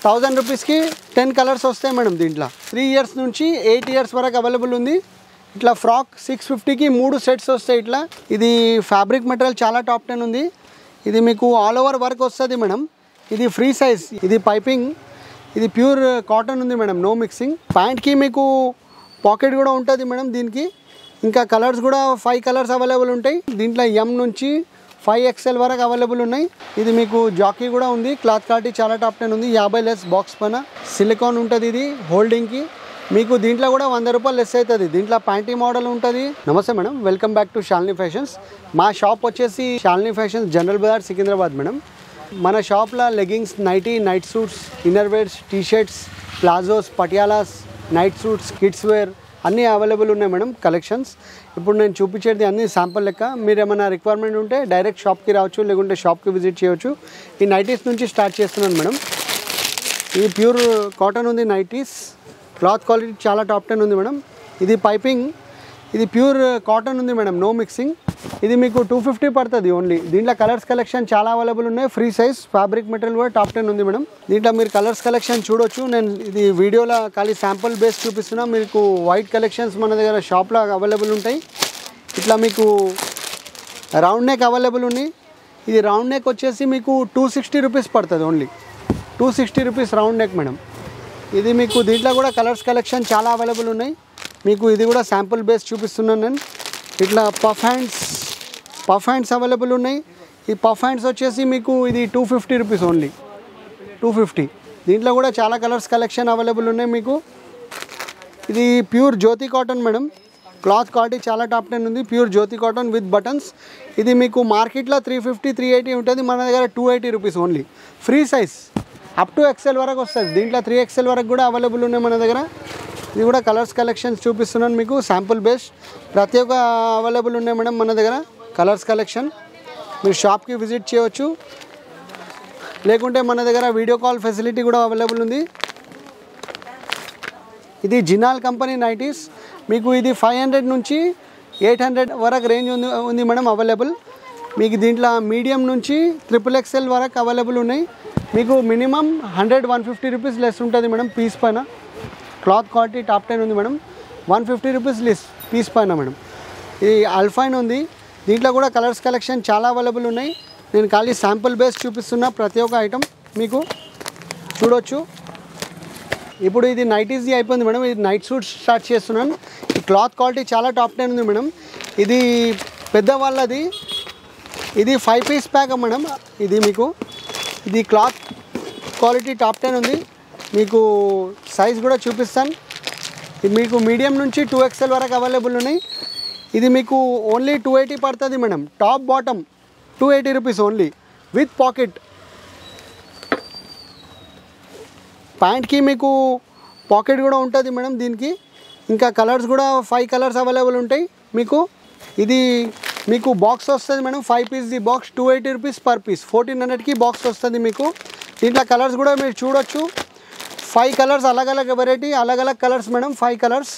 1000 రూపీస్కి 10 కలర్స్ వస్తాయి మేడం. దీంట్లో 3 ఇయర్స్ నుంచి 8 ఇయర్స్ వరకు అవైలబుల్ ఉంది. ఇట్లా ఫ్రాక్ 650కి 3 సెట్స్ వస్తాయి. ఇట్లా ఇది ఫ్యాబ్రిక్ మెటీరియల్ చాలా టాప్ 10 ఉంది. ఇది మీకు ఆల్ ఓవర్ వర్క్ వస్తుంది మేడం. ఇది ఫ్రీ సైజ్, ఇది పైపింగ్, ఇది ప్యూర్ కాటన్ ఉంది మేడం, నో మిక్సింగ్. ప్యాంట్కి మీకు పాకెట్ కూడా ఉంటుంది మేడం. దీనికి ఇంకా కలర్స్ కూడా 5 కలర్స్ అవైలబుల్ ఉంటాయి. దీంట్లో M నుంచి 5XL వరకు అవైలబుల్ ఉన్నాయి. ఇది మీకు జాకీ కూడా ఉంది. క్లాత్ క్వాలిటీ చాలా టాప్ 10 ఉంది. 50 లెస్ బాక్స్ పైన సిలికాన్ ఉంటుంది. ఇది హోల్డింగ్కి మీకు దీంట్లో కూడా 100 రూపాయలు లెస్ అవుతుంది. దీంట్లో ప్యాంటీ మోడల్ ఉంటుంది. నమస్తే madam, welcome back to Shalini fashions. మా షాప్ వచ్చేసి Shalini fashions, General Bazaar, Secunderabad madam. మన షాప్లో leggings, night suits, inner wears, t shirts, palazzos, patialas, night suits, kids wear అన్నీ అవైలబుల్ ఉన్నాయి మేడం కలెక్షన్స్. ఇప్పుడు నేను చూపించేది అన్ని శాంపుల్ లెక్క. మీరు ఏమైనా రిక్వైర్మెంట్ ఉంటే డైరెక్ట్ షాప్కి రావచ్చు, లేకుంటే షాప్కి విజిట్ చేయవచ్చు. ఈ నైటీస్ నుంచి స్టార్ట్ చేస్తున్నాను మేడం. ఇది ప్యూర్ కాటన్ ఉంది నైటీస్. క్లాత్ క్వాలిటీ చాలా టాప్ 10 ఉంది మేడం. ఇది పైపింగ్, ఇది ప్యూర్ కాటన్ ఉంది మేడం, నో మిక్సింగ్. ఇది మీకు 250 పడుతుంది ఓన్లీ. దీంట్లో కలర్స్ కలెక్షన్ చాలా అవైలబుల్ ఉన్నాయి. ఫ్రీ సైజ్, ఫ్యాబ్రిక్ మెటీరియల్ కూడా టాప్ 10 ఉంది మేడం. దీంట్లో మీరు కలర్స్ కలెక్షన్ చూడొచ్చు. నేను ఇది వీడియోలో ఖాళీ శాంపుల్ బేస్ చూపిస్తున్నా. మీకు వైట్ కలెక్షన్స్ మన దగ్గర షాప్లో అవైలబుల్ ఉంటాయి. ఇట్లా మీకు రౌండ్ నెక్ అవైలబుల్ ఉన్నాయి. ఇది రౌండ్ నెక్ వచ్చేసి మీకు 260 రూపీస్ పడుతుంది only. 260 rupees round neck madam. ఇది మీకు దీంట్లో కూడా కలర్స్ కలెక్షన్ చాలా అవైలబుల్ ఉన్నాయి. మీకు ఇది కూడా శాంపుల్ బేస్ చూపిస్తున్నాను నేను. ఇట్లా పఫ్ హ్యాండ్స్ అవైలబుల్ ఉన్నాయి. ఈ పఫ్ హ్యాండ్స్ వచ్చేసి మీకు ఇది 250 రూపీస్ ఓన్లీ, 250. దీంట్లో కూడా చాలా కలర్స్ కలెక్షన్ అవైలబుల్ ఉన్నాయి మీకు. ఇది pure Jyoti cotton madam. Cloth quality చాలా టాప్ 10 ఉంది. Pure Jyoti cotton with buttons. ఇది మీకు మార్కెట్లో 350, 380 ఉంటుంది. మన దగ్గర 280 rupees only. Free size up to XL వరకు వస్తుంది. దీంట్లో 3XL వరకు కూడా అవైలబుల్ ఉన్నాయి మన దగ్గర. ఇది కూడా కలర్స్ కలెక్షన్స్ చూపిస్తున్నాను మీకు శాంపుల్ బేస్. ప్రతి ఒక్క అవైలబుల్ ఉన్నాయి మేడం మన దగ్గర కలర్స్ కలెక్షన్. మీరు షాప్కి విజిట్ చేయవచ్చు, లేకుంటే మన దగ్గర వీడియో కాల్ ఫెసిలిటీ కూడా అవైలబుల్ ఉంది. ఇది జినాల్ కంపెనీ నైటీస్. మీకు ఇది 500 నుంచి 800 వరకు రేంజ్ ఉంది మేడం అవైలబుల్. మీకు దీంట్లో మీడియం నుంచి XXL వరకు అవైలబుల్ ఉన్నాయి. మీకు మినిమం 100-150 రూపీస్ లెస్ ఉంటుంది మేడం పీస్ పైన. క్లాత్ క్వాలిటీ టాప్ 10 ఉంది మేడం. 150 రూపీస్ లెస్ పీస్ పైన మేడం. ఇది అల్ఫైన్ ఉంది. దీంట్లో కూడా కలర్స్ కలెక్షన్ చాలా అవైలబుల్ ఉన్నాయి. నేను ఖాళీ శాంపుల్ బేస్ చూపిస్తున్నా. ప్రతి ఒక్క ఐటమ్ మీకు చూడొచ్చు. ఇప్పుడు ఇది నైటీస్ది అయిపోయింది మేడం. ఇది నైట్ సూట్ స్టార్ట్ చేస్తున్నాను. ఈ క్లాత్ క్వాలిటీ చాలా టాప్ 10 ఉంది మేడం. ఇది పెద్దవాళ్ళది. ఇది 5 పీస్ ప్యాక్ మేడం. ఇది మీకు ఇది క్లాత్ క్వాలిటీ టాప్ 10 ఉంది. మీకు సైజ్ కూడా చూపిస్తాను. ఇది మీకు మీడియం నుంచి 2XL వరకు అవైలబుల్ ఉన్నాయి. ఇది మీకు ఓన్లీ 280 పడుతుంది madam. Top bottom 280 rupees only with pocket. ప్యాంట్కి మీకు పాకెట్ కూడా ఉంటుంది మేడం దీనికి. ఇంకా కలర్స్ కూడా 5 కలర్స్ అవైలబుల్ ఉంటాయి మీకు. ఇది మీకు బాక్స్ వస్తుంది మేడం. 5 పీస్ది బాక్స్ 280 రూపీస్ పర్ పీస్. 1400కి బాక్స్ వస్తుంది మీకు. దీంట్లో కలర్స్ కూడా మీరు చూడొచ్చు. 5 కలర్స్ అలగ్ వెరైటీ, అలగ్ కలర్స్ మేడం. 5 కలర్స్.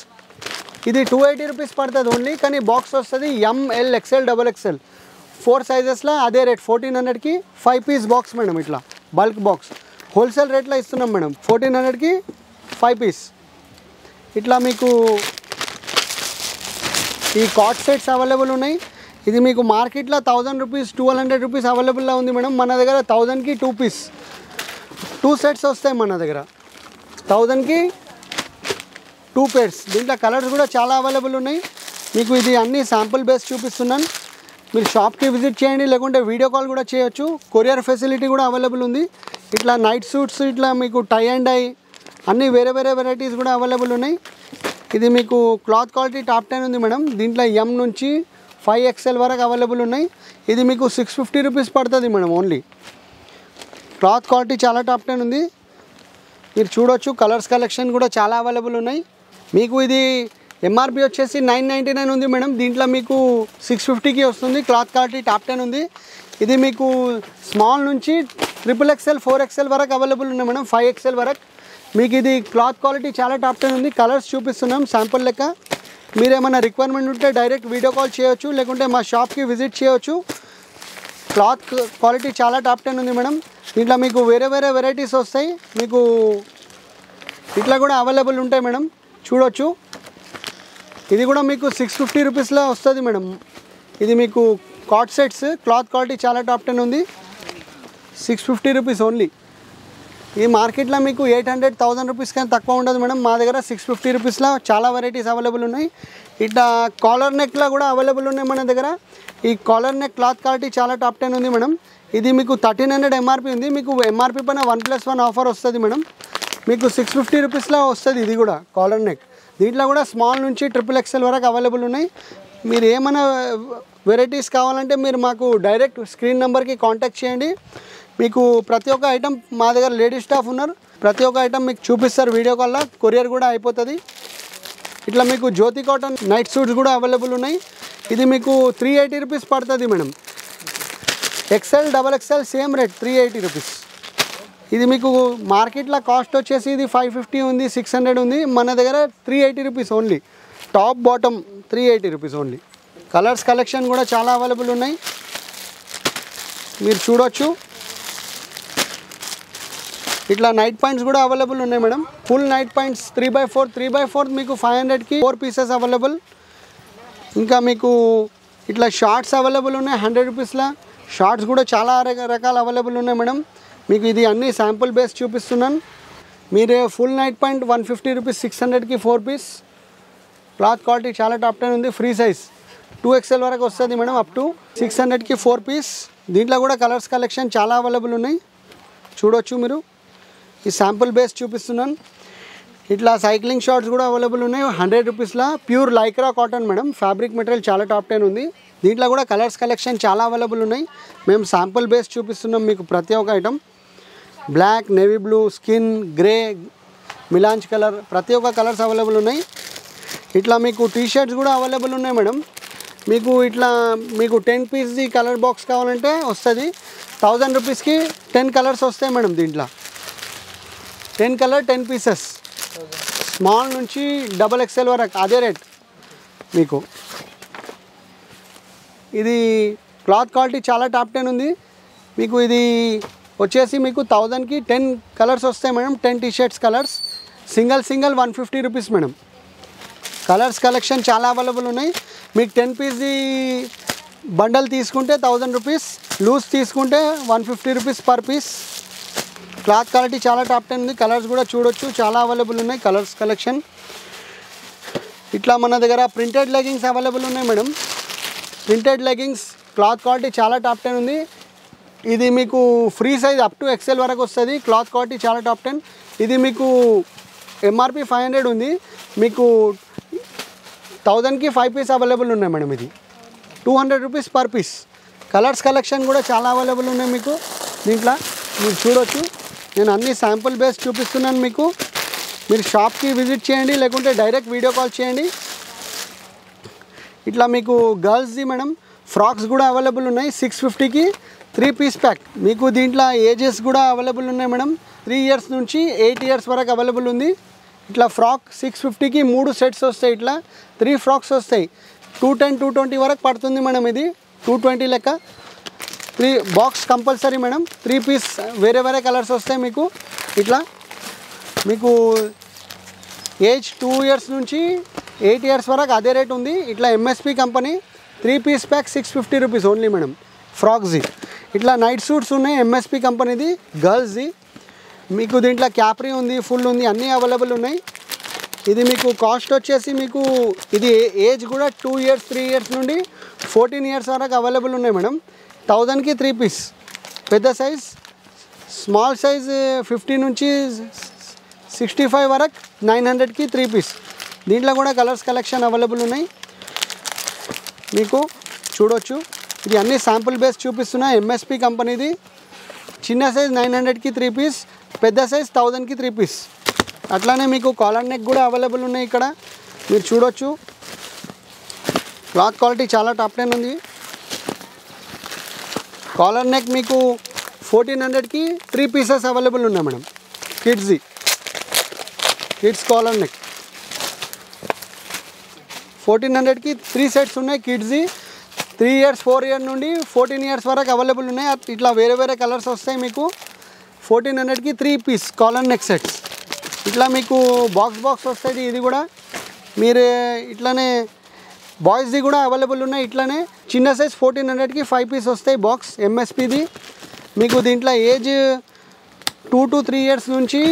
ఇది 280 రూపీస్ పడుతుంది ఓన్లీ. కానీ బాక్స్ వస్తుంది ML, XL, XXL 4 సైజెస్లో అదే రేట్. 1400కి 5 పీస్ బాక్స్ మేడం. ఇట్లా బల్క్ బాక్స్ హోల్సేల్ రేట్లో ఇస్తున్నాం మేడం. 1400కి 5 పీస్. ఇట్లా మీకు ఈ కాట్ సెట్స్ అవైలబుల్ ఉన్నాయి. ఇది మీకు మార్కెట్లో 1000 రూపీస్, 1200 రూపీస్ అవైలబుల్లో ఉంది మేడం. మన దగ్గర 1000కి 2 పీస్, 2 సెట్స్ వస్తాయి మన దగ్గర. 1000కి 2 పేర్స్. దీంట్లో కలర్స్ కూడా చాలా అవైలబుల్ ఉన్నాయి మీకు. ఇది అన్ని శాంపుల్ బేస్ చూపిస్తున్నాను. మీరు షాప్కి విజిట్ చేయండి, లేకుంటే వీడియో కాల్ కూడా చేయొచ్చు. కొరియర్ ఫెసిలిటీ కూడా అవైలబుల్ ఉంది. ఇట్లా నైట్ సూట్స్, ఇట్లా మీకు టై అండ్ డై అన్నీ వేరే వెరైటీస్ కూడా అవైలబుల్ ఉన్నాయి. ఇది మీకు క్లాత్ క్వాలిటీ టాప్ 10 ఉంది మేడం. దీంట్లో M నుంచి 5XL వరకు అవైలబుల్ ఉన్నాయి. ఇది మీకు 650 రూపీస్ పడుతుంది మేడం ఓన్లీ. క్లాత్ క్వాలిటీ చాలా టాప్ 10 ఉంది. మీరు చూడొచ్చు. కలర్స్ కలెక్షన్ కూడా చాలా అవైలబుల్ ఉన్నాయి మీకు. ఇది MRP వచ్చేసి 999 ఉంది మేడం. దీంట్లో మీకు 650కి వస్తుంది. క్లాత్ క్వాలిటీ టాప్ 10 ఉంది. ఇది మీకు స్మాల్ నుంచి XXL, 4XL వరకు అవైలబుల్ ఉన్నాయి మేడం. 5XL వరకు మీకు. ఇది క్లాత్ క్వాలిటీ చాలా టాప్ 10 ఉంది. కలర్స్ చూపిస్తున్నాం శాంపుల్ లెక్క. మీరు ఏమైనా రిక్వైర్మెంట్ ఉంటే డైరెక్ట్ వీడియో కాల్ చేయొచ్చు, లేకుంటే మా షాప్కి విజిట్ చేయొచ్చు. క్లాత్ క్వాలిటీ చాలా టాప్ 10 ఉంది మేడం. దీంట్లో మీకు వేరే వేరే వెరైటీస్ వస్తాయి, మీకు ఇట్లా కూడా అవైలబుల్ ఉంటాయి మేడం. చూడొచ్చు, ఇది కూడా మీకు 650 రూపీస్లో వస్తుంది మేడం. ఇది మీకు కాట్ సెట్స్, క్లాత్ క్వాలిటీ చాలా టాప్ 10 ఉంది. 650 రూపీస్ ఓన్లీ. ఈ మార్కెట్లో మీకు 800-1000 రూపీస్ కానీ తక్కువ ఉండదు మేడం. మా దగ్గర 650 రూపీస్లో చాలా వెరైటీస్ అవైలబుల్ ఉన్నాయి. ఇట్లా కాలర్ నెక్లో కూడా అవైలబుల్ ఉన్నాయి మన దగ్గర. ఈ కాలర్ నెక్ క్లాత్ క్వాలిటీ చాలా టాప్ 10 ఉంది మేడం. ఇది మీకు 1300 ఎంఆర్పి ఉంది. మీకు ఎంఆర్పి పైన 1+1 ఆఫర్ వస్తుంది మేడం. మీకు 650 రూపీస్లో వస్తుంది. ఇది కూడా కాలర్ నెక్. దీంట్లో కూడా స్మాల్ నుంచి XXL వరకు అవైలబుల్ ఉన్నాయి. మీరు ఏమైనా వెరైటీస్ కావాలంటే మీరు మాకు డైరెక్ట్ స్క్రీన్ నెంబర్కి కాంటాక్ట్ చేయండి. మీకు ప్రతి ఒక్క ఐటమ్ మా దగ్గర లేడీస్ స్టాఫ్ ఉన్నారు, ప్రతి ఒక్క ఐటమ్ మీకు చూపిస్తారు వీడియో కాల్లో. కొరియర్ కూడా అయిపోతుంది. ఇట్లా మీకు జ్యోతి కాటన్ నైట్ సూట్స్ కూడా అవైలబుల్ ఉన్నాయి. ఇది మీకు 380 రూపీస్ పడుతుంది madam. XL, XXL same rate 380 rupees. ఇది మీకు మార్కెట్లో కాస్ట్ వచ్చేసి ఇది 550 ఉంది, 600 ఉంది. మన దగ్గర 380 rupees only. Top bottom 380 rupees only. Colours collection కూడా చాలా అవైలబుల్ ఉన్నాయి, మీరు చూడొచ్చు. ఇట్లా నైట్ పాయింట్స్ కూడా అవైలబుల్ ఉన్నాయి madam. Full night pants 3x4 మీకు 500కి 4 పీసెస్ అవైలబుల్. ఇంకా మీకు ఇట్లా షార్ట్స్ అవైలబుల్ ఉన్నాయి 100 రూపీస్లో. షార్ట్స్ కూడా చాలా రకాల అవైలబుల్ ఉన్నాయి మేడం. మీకు ఇది అన్ని శాంపుల్ బేస్ చూపిస్తున్నాను. మీరు ఫుల్ నైట్ పాయింట్ 150 రూపీస్, 600కి 4 పీస్. క్లాత్ క్వాలిటీ చాలా టాప్ 10 ఉంది. ఫ్రీ సైజ్ 2XL వరకు వస్తుంది మేడం. అప్ టు 600కి 4 పీస్. దీంట్లో కూడా కలర్స్ కలెక్షన్ చాలా అవైలబుల్ ఉన్నాయి, చూడొచ్చు మీరు. ఈ శాంపుల్ బేస్ చూపిస్తున్నాను. ఇట్లా సైక్లింగ్ షార్ట్స్ కూడా అవైలబుల్ ఉన్నాయి 100 రూపీస్లో. Pure Lycra cotton madam. Fabric material చాలా టాప్ 10 ఉంది. దీంట్లో కూడా కలర్స్ కలెక్షన్ చాలా అవైలబుల్ ఉన్నాయి. మేము శాంపుల్ బేస్ చూపిస్తున్నాం మీకు ప్రతి ఒక్క item. Black, navy blue, skin, grey, melange colour, ప్రతి ఒక్క కలర్స్ అవైలబుల్ ఉన్నాయి. ఇట్లా మీకు టీ షర్ట్స్ కూడా అవైలబుల్ ఉన్నాయి మేడం. మీకు ఇట్లా మీకు 10 పీస్ది కలర్ బాక్స్ కావాలంటే వస్తుంది. 1000 రూపీస్కి 10 కలర్స్ వస్తాయి మేడం. దీంట్లో 10 కలర్ 10 పీసెస్. స్మాల్ నుంచి XXL వరకు అదే రేట్ మీకు. ఇది క్లాత్ క్వాలిటీ చాలా టాప్ 10 ఉంది. మీకు ఇది వచ్చేసి మీకు 1000కి 10 కలర్స్ వస్తాయి madam. 10 T shirts colours. Single 150 rupees madam. Colours collection చాలా అవైలబుల్ ఉన్నాయి. మీకు 10 పీస్ది బండల్ తీసుకుంటే 1000 రూపీస్, లూజ్ తీసుకుంటే 150 rupees per piece. Cloth quality చాలా టాప్ 10 ఉంది. కలర్స్ కూడా చూడొచ్చు, చాలా అవైలబుల్ ఉన్నాయి కలర్స్ కలెక్షన్. ఇట్లా మన దగ్గర ప్రింటెడ్ లెగ్గింగ్స్ అవైలబుల్ ఉన్నాయి madam. Printed leggings cloth quality చాలా టాప్ 10 ఉంది. ఇది మీకు free size up to XL వరకు వస్తుంది. క్లాత్ క్వాలిటీ చాలా టాప్ 10. ఇది మీకు ఎంఆర్పి 500 ఉంది. మీకు 1000కి 5 పీస్ అవైలబుల్ ఉన్నాయి మేడం. ఇది 200 rupees per piece. Colours collection కూడా చాలా అవైలబుల్ ఉన్నాయి మీకు దీంట్లో, మీరు చూడొచ్చు. నేను అన్ని శాంపుల్ బేస్ చూపిస్తున్నాను మీకు. మీరు షాప్కి విజిట్ చేయండి, లేకుంటే డైరెక్ట్ వీడియో కాల్ చేయండి. ఇట్లా మీకు గర్ల్స్ది మేడం ఫ్రాక్స్ కూడా అవైలబుల్ ఉన్నాయి. 650కి 3 పీస్ ప్యాక్. మీకు దీంట్లో ఏజెస్ కూడా అవైలబుల్ ఉన్నాయి మేడం. 3 ఇయర్స్ నుంచి 8 ఇయర్స్ వరకు అవైలబుల్ ఉంది. ఇట్లా ఫ్రాక్ 650కి 3 సెట్స్ వస్తాయి. ఇట్లా 3 ఫ్రాక్స్ వస్తాయి. 210, 220 వరకు పడుతుంది మేడం. ఇది 220 లెక్క. 3 బాక్స్ కంపల్సరీ మేడం. 3 పీస్ వేరే వేరే కలర్స్ వస్తాయి మీకు. ఇట్లా మీకు ఏజ్ 2 ఇయర్స్ నుంచి 8 ఇయర్స్ వరకు అదే రేట్ ఉంది. ఇట్లా MSP company 3 piece pack 650 rupees only madam. ఫ్రాక్స్ది ఇట్లా నైట్ సూట్స్ ఉన్నాయి ఎంఎస్పి కంపెనీది గర్ల్స్ది. మీకు దీంట్లో క్యాప్రీ ఉంది, ఫుల్ ఉంది, అన్నీ అవైలబుల్ ఉన్నాయి. ఇది మీకు కాస్ట్ వచ్చేసి మీకు ఇది ఏజ్ కూడా 2 ఇయర్స్ 3 ఇయర్స్ నుండి 14 ఇయర్స్ వరకు అవైలబుల్ ఉన్నాయి మేడం. 1000కి 3 పీస్. పెద్ద సైజ్, స్మాల్ సైజ్ 50 నుంచి 65 వరకు 900కి 3 పీస్. దీంట్లో కూడా కలర్స్ కలెక్షన్ అవైలబుల్ ఉన్నాయి, మీకు చూడొచ్చు. ఇది అన్ని శాంపుల్ బేస్ చూపిస్తున్నా. ఎంఎస్పి కంపెనీది. చిన్న సైజ్ 900కి 3 పీస్, పెద్ద సైజ్ 1000కి 3 పీస్. అట్లానే మీకు కాలర్ నెక్ కూడా అవైలబుల్ ఉన్నాయి ఇక్కడ, మీరు చూడొచ్చు. క్లాత్ క్వాలిటీ చాలా టాప్ 10 ఉంది. కాలర్ నెక్ మీకు 1400కి 3 పీసెస్ అవైలబుల్ ఉన్నాయి మేడం. కిడ్స్ కాలర్ నెక్ 1400కి 3 సెట్స్ ఉన్నాయి కిడ్స్ది. 3 ఇయర్స్ 4 ఇయర్ నుండి 14 ఇయర్స్ వరకు అవైలబుల్ ఉన్నాయి. ఇట్లా వేరే వేరే కలర్స్ వస్తాయి మీకు. 1400కి 3 పీస్ కాలర్ నెక్ సెట్స్. ఇట్లా మీకు బాక్స్ వస్తుంది. ఇది కూడా మీరు ఇట్లానే బాయ్స్ది కూడా అవైలబుల్ ఉన్నాయి. ఇట్లానే చిన్న సైజ్ 1400కి 5 పీస్ వస్తాయి బాక్స్ ఎంఎస్పిది. మీకు దీంట్లో ఏజ్ 2 to 3 ఇయర్స్ నుంచి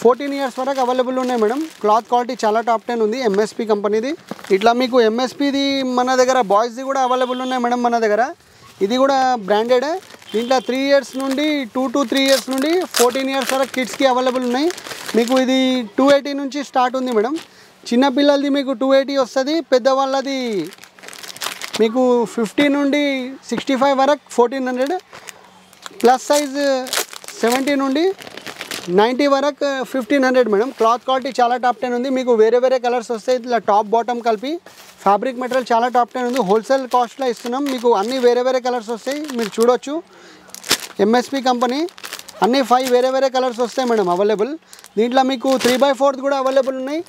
14 ఇయర్స్ వరకు అవైలబుల్ ఉన్నాయి మేడం. క్లాత్ క్వాలిటీ చాలా టాప్ 10 ఉంది ఎంఎస్పి కంపెనీది. ఇట్లా మీకు ఎంఎస్పిది మన దగ్గర బాయ్స్ది కూడా అవైలబుల్ ఉన్నాయి మేడం మన దగ్గర. ఇది కూడా బ్రాండెడ్. దీంట్లో 3 ఇయర్స్ నుండి 2 to 3 ఇయర్స్ నుండి 14 ఇయర్స్ వరకు కిడ్స్కి అవైలబుల్ ఉన్నాయి. మీకు ఇది 280 నుంచి స్టార్ట్ ఉంది మేడం. చిన్నపిల్లలది మీకు 280 వస్తుంది. పెద్దవాళ్ళది మీకు 50 నుండి 65 వరకు 1400. ప్లస్ సైజ్ 70 నుండి 90 వరకు 1500 మేడం. క్లాత్ క్వాలిటీ చాలా టాప్ 10 ఉంది. మీకు వేరే వేరే కలర్స్ వస్తాయి. ఇట్లా టాప్ బాటమ్ కలిపి ఫ్యాబ్రిక్ మెటీరియల్ చాలా టాప్ 10 ఉంది. హోల్సేల్ కాస్ట్లో ఇస్తున్నాం. మీకు అన్ని వేరే వేరే కలర్స్ వస్తాయి. మీరు చూడొచ్చు ఎంఎస్పి కంపెనీ. అన్ని 5 వేరే వేరే కలర్స్ వస్తాయి మేడం అవైలబుల్. దీంట్లో మీకు 3/4 కూడా అవైలబుల్ ఉన్నాయి.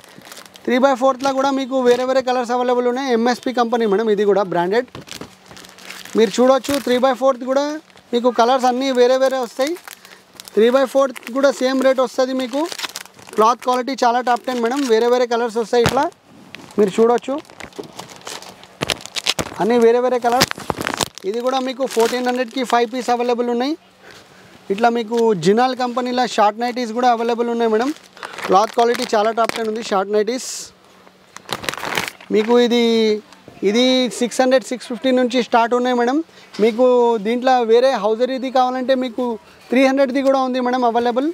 3/4లో కూడా మీకు వేరే వేరే కలర్స్ అవైలబుల్ ఉన్నాయి. MSP company madam. ఇది కూడా బ్రాండెడ్. మీరు చూడొచ్చు 3/4 కూడా మీకు కలర్స్ అన్నీ వేరే వేరే వస్తాయి. 3/4 కూడా సేమ్ రేట్ వస్తుంది మీకు. క్లాత్ క్వాలిటీ చాలా టాప్ 10 మేడం. వేరే వేరే కలర్స్ వస్తాయి. ఇట్లా మీరు చూడొచ్చు అన్నీ వేరే వేరే కలర్స్. ఇది కూడా మీకు 1400కి 5 పీస్ అవైలబుల్ ఉన్నాయి. ఇట్లా మీకు జినాల్ కంపెనీలో షార్ట్ నైటీస్ కూడా అవైలబుల్ ఉన్నాయి మేడం. క్లాత్ క్వాలిటీ చాలా టాప్ 10 ఉంది. షార్ట్ నైటీస్ మీకు ఇది 600 650 నుంచి స్టార్ట్ ఉన్నాయి మేడం. మీకు దీంట్లో వేరే హౌజరీది కావాలంటే మీకు 300ది కూడా ఉంది మేడం అవైలబుల్.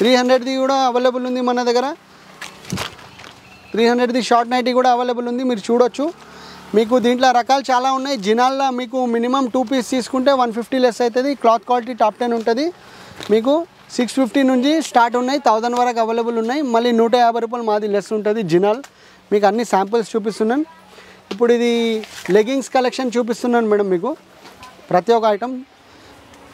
300ది కూడా అవైలబుల్ ఉంది మన దగ్గర. 300ది షార్ట్ నైటీ కూడా అవైలబుల్ ఉంది. మీరు చూడొచ్చు. మీకు దీంట్లో రకాలు చాలా ఉన్నాయి. జినాల్లో మీకు మినిమం 2 పీస్ తీసుకుంటే 150 లెస్ అవుతుంది. క్లాత్ క్వాలిటీ టాప్ 10 ఉంటుంది. మీకు 650 నుంచి స్టార్ట్ ఉన్నాయి. 1000 వరకు అవైలబుల్ ఉన్నాయి. మళ్ళీ 150 రూపాయలు మాది లెస్ ఉంటుంది జినాల్. మీకు అన్ని శాంపిల్స్ చూపిస్తున్నాను. ఇప్పుడు ఇది లెగ్గింగ్స్ కలెక్షన్ చూపిస్తున్నాను మేడం మీకు. ప్రతి ఒక్క ఐటమ్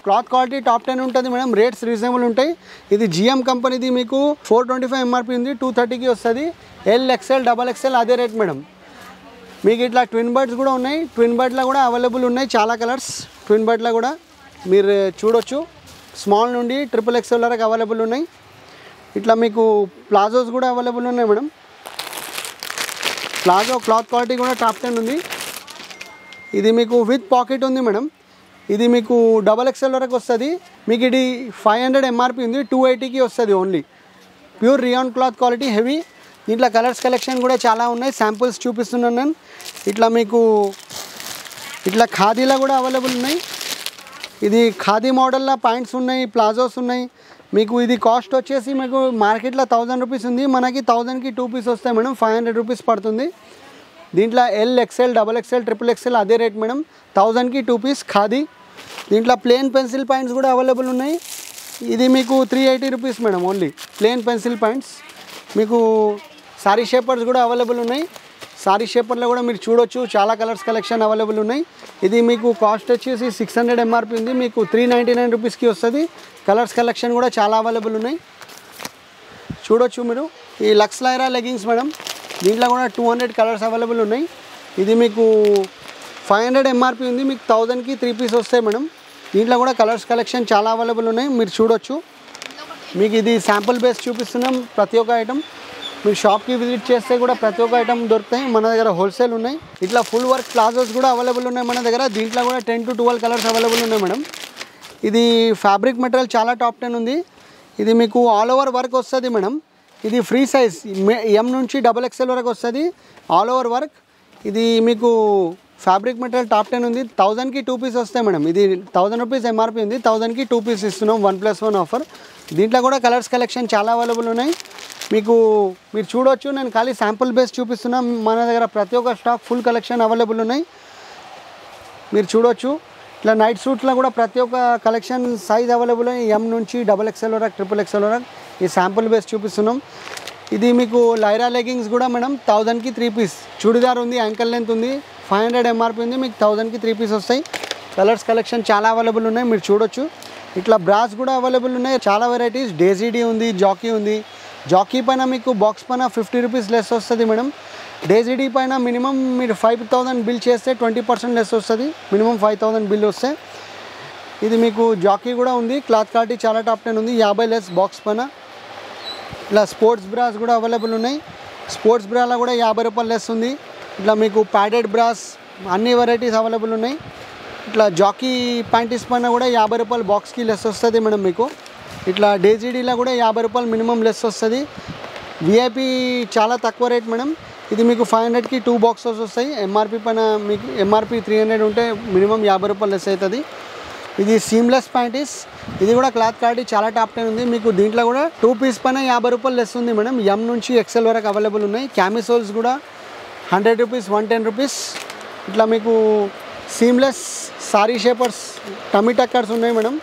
క్లాత్ క్వాలిటీ టాప్ 10 ఉంటుంది మేడం. రేట్స్ రీజనబుల్ ఉంటాయి. ఇది జిఎం కంపెనీది. మీకు 425 ఎంఆర్పి ఉంది. 230కి వస్తుంది. ఎల్ ఎక్స్ఎల్ XXL అదే రేట్ మేడం. మీకు ఇట్లా ట్విన్ బర్డ్స్ కూడా ఉన్నాయి. ట్విన్ బర్డ్లో కూడా అవైలబుల్ ఉన్నాయి చాలా కలర్స్. ట్విన్ బర్డ్లో కూడా మీరు చూడొచ్చు. స్మాల్ నుండి XXL వరకు అవైలబుల్ ఉన్నాయి. ఇట్లా మీకు ప్లాజోస్ కూడా అవైలబుల్ ఉన్నాయి మేడం. ప్లాజో క్లాత్ క్వాలిటీ కూడా టాప్ 10 ఉంది. ఇది మీకు విత్ పాకెట్ ఉంది మేడం. ఇది మీకు XXL వరకు వస్తుంది. మీకు ఇది 500 ఎంఆర్పి ఉంది. 280కి వస్తుంది only. Pure rayon cloth quality heavy. దీంట్లో కలర్స్ కలెక్షన్ కూడా చాలా ఉన్నాయి. శాంపుల్స్ చూపిస్తున్నాను నేను. ఇట్లా మీకు ఇట్లా ఖాదీలో కూడా అవైలబుల్ ఉన్నాయి. ఇది ఖాదీ మోడల్లో ప్యాంట్స్ ఉన్నాయి. ప్లాజోస్ ఉన్నాయి. మీకు ఇది కాస్ట్ వచ్చేసి మీకు మార్కెట్లో 1000 రూపీస్ ఉంది. మనకి 1000కి 2 పీస్ వస్తాయి మేడం. 500 రూపీస్ పడుతుంది. దీంట్లో ఎల్ ఎక్స్ఎల్ XXL XXL అదే రేట్ మేడం. 1000కి 2 పీస్ ఖాదీ. దీంట్లో ప్లెయిన్ పెన్సిల్ పాయింట్స్ కూడా అవైలబుల్ ఉన్నాయి. ఇది మీకు 380 rupees madam only. Plain pencil points. మీకు సారీ షేపర్స్ కూడా అవైలబుల్ ఉన్నాయి. సారీ షేపర్లో కూడా మీరు చూడొచ్చు చాలా కలర్స్ కలెక్షన్ అవైలబుల్ ఉన్నాయి. ఇది మీకు కాస్ట్ వచ్చేసి 600 ఎంఆర్పి ఉంది. మీకు 399 రూపీస్కి వస్తుంది. కలర్స్ కలెక్షన్ కూడా చాలా అవైలబుల్ ఉన్నాయి. చూడొచ్చు మీరు. ఈ లక్స్ లైరా లెగ్గింగ్స్ మేడం. దీంట్లో కూడా 200 కలర్స్ అవైలబుల్ ఉన్నాయి. ఇది మీకు 500 ఎంఆర్పి ఉంది. మీకు 1000కి 3 పీస్ వస్తాయి మేడం. దీంట్లో కూడా కలర్స్ కలెక్షన్ చాలా అవైలబుల్ ఉన్నాయి. మీరు చూడొచ్చు. మీకు ఇది శాంపుల్ బేస్ చూపిస్తున్నాం. ప్రతి ఒక్క ఐటమ్ మీరు షాప్కి విజిట్ చేస్తే కూడా ప్రతి ఒక్క ఐటమ్ దొరుకుతాయి. మన దగ్గర హోల్సేల్ ఉన్నాయి. ఇట్లా ఫుల్ వర్క్ ప్లాజోస్ కూడా అవైలబుల్ ఉన్నాయి మన దగ్గర. దీంట్లో కూడా 10 to 12 కలర్స్ అవైలబుల్ ఉన్నాయి మేడం. ఇది ఫ్యాబ్రిక్ మెటీరియల్ చాలా టాప్ 10 ఉంది. ఇది మీకు ఆల్ ఓవర్ వర్క్ వస్తుంది మేడం. ఇది ఫ్రీ సైజ్ M నుంచి XXL వరకు వస్తుంది. All over work. ఇది మీకు ఫ్యాబ్రిక్ మెటీరియల్ టాప్ 10 ఉంది. 1000కి 2 పీస్ వస్తాయి మేడం. ఇది 1000 రూపీస్ ఎంఆర్పి ఉంది. 1000కి 2 పీస్ ఇస్తున్నాం. 1+1 ఆఫర్. దీంట్లో కూడా కలర్స్ కలెక్షన్ చాలా అవైలబుల్ ఉన్నాయి. మీకు మీరు చూడొచ్చు. నేను ఖాళీ శాంపుల్ బేస్ చూపిస్తున్నాం. మన దగ్గర ప్రతి ఒక్క స్టాక్ ఫుల్ కలెక్షన్ అవైలబుల్ ఉన్నాయి. మీరు చూడొచ్చు. ఇట్లా నైట్ సూట్స్లో కూడా ప్రతి ఒక్క కలెక్షన్ సైజ్ అవైలబుల్ ఉన్నాయి. M నుంచి XXL వరకు XXL వరకు ఈ శాంపుల్ బేస్ చూపిస్తున్నాం. ఇది మీకు లైరా లెగ్గింగ్స్ కూడా మేడం 1000కి 3 పీస్. చూడిదార్ ఉంది. యాంకల్ లెంత్ ఉంది. 500 ఎంఆర్పి ఉంది. మీకు 1000కి 3 పీస్ వస్తాయి. కలర్స్ కలెక్షన్ చాలా అవైలబుల్ ఉన్నాయి. మీరు చూడొచ్చు. ఇట్లా బ్రాస్ కూడా అవైలబుల్ ఉన్నాయి. చాలా వెరైటీస్. డేజీడీ ఉంది. జాకీ ఉంది. జాకీ పైన మీకు బాక్స్ పైన 50 రూపీస్ లెస్ వస్తుంది మేడం. డేజీడీ పైన మినిమం మీరు 5,000 బిల్ చేస్తే 20% లెస్ వస్తుంది. మినిమం 5,000 బిల్ వస్తే. ఇది మీకు జాకీ కూడా ఉంది. క్లాత్ క్వాలిటీ చాలా టాప్ 10 ఉంది. 50 లెస్ బాక్స్ పైన. ఇలా స్పోర్ట్స్ బ్రాస్ కూడా అవైలబుల్ ఉన్నాయి. స్పోర్ట్స్ బ్రాలో కూడా 50 రూపాయలు లెస్ ఉంది. ఇట్లా మీకు ప్యాడెడ్ బ్రాస్ అన్ని వెరైటీస్ అవైలబుల్ ఉన్నాయి. ఇట్లా జాకీ ప్యాంటీస్ పైన కూడా 50 రూపాయలు బాక్స్కి లెస్ వస్తుంది మేడం మీకు. ఇట్లా డేజీడీలో కూడా 50 రూపాయలు మినిమం లెస్ వస్తుంది. విఐపి చాలా తక్కువ రేట్ మేడం. ఇది మీకు 500కి 2 బాక్సెస్ వస్తాయి. ఎంఆర్పి పైన మీకు ఎంఆర్పి 300 ఉంటే మినిమం 50 రూపాయలు లెస్ అవుతుంది. ఇది సీమ్లెస్ ప్యాంటీస్. ఇది కూడా క్లాత్ క్వాలిటీ చాలా టాప్ 10 ఉంది. మీకు దీంట్లో కూడా 2 పీస్ పైన 50 రూపాయలు లెస్ ఉంది మేడం. ఎం నుంచి ఎక్సెల్ వరకు అవైలబుల్ ఉన్నాయి. క్యామిసోల్స్ కూడా 100 రూపీస్, 110 రూపీస్. ఇట్లా మీకు సీమ్లెస్ సారీ షేపర్స్ టమీ టక్కర్స్ ఉన్నాయి మేడం.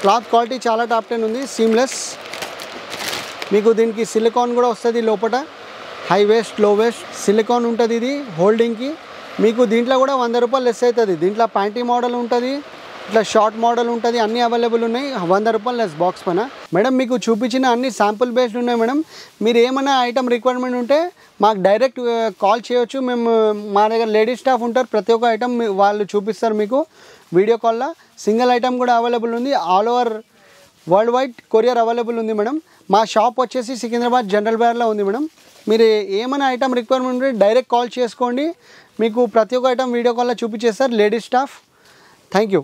క్లాత్ క్వాలిటీ చాలా టాప్ 10 ఉంది. సీమ్లెస్. మీకు దీనికి సిలికాన్ కూడా వస్తుంది లోపల. హై వేస్ట్, లో వేస్ట్ సిలికాన్ ఉంటుంది ఇది హోల్డింగ్కి. మీకు దీంట్లో కూడా 100 రూపాయలు లెస్ అవుతుంది. దీంట్లో ప్యాంటీ మోడల్ ఉంటుంది, ఇట్లా షార్ట్ మోడల్ ఉంటుంది. అన్నీ అవైలబుల్ ఉన్నాయి. 100 రూపాయలు లెస్ బాక్స్ పైన. మేడం మీకు చూపించిన అన్ని శాంపుల్ బేస్డ్ ఉన్నాయి మేడం. మీరు ఏమైనా ఐటమ్ రిక్వైర్మెంట్ ఉంటే మాకు డైరెక్ట్ కాల్ చేయొచ్చు. మేము మా దగ్గర లేడీస్ స్టాఫ్ ఉంటారు. ప్రతి ఒక్క ఐటమ్ వాళ్ళు చూపిస్తారు మీకు వీడియో కాల్లో. సింగిల్ ఐటమ్ కూడా అవైలబుల్ ఉంది. All over world wide courier available ఉంది మేడం. మా షాప్ వచ్చేసి సికింద్రాబాద్ జనరల్ బజార్లో ఉంది మేడం. మీరు ఏమైనా ఐటమ్ రిక్వైర్మెంట్ ఉంటే డైరెక్ట్ కాల్ చేసుకోండి. మీకు ప్రతి ఒక్క ఐటమ్ వీడియో కాల్లో చూపించేస్తారు లేడీస్ స్టాఫ్. Thank you.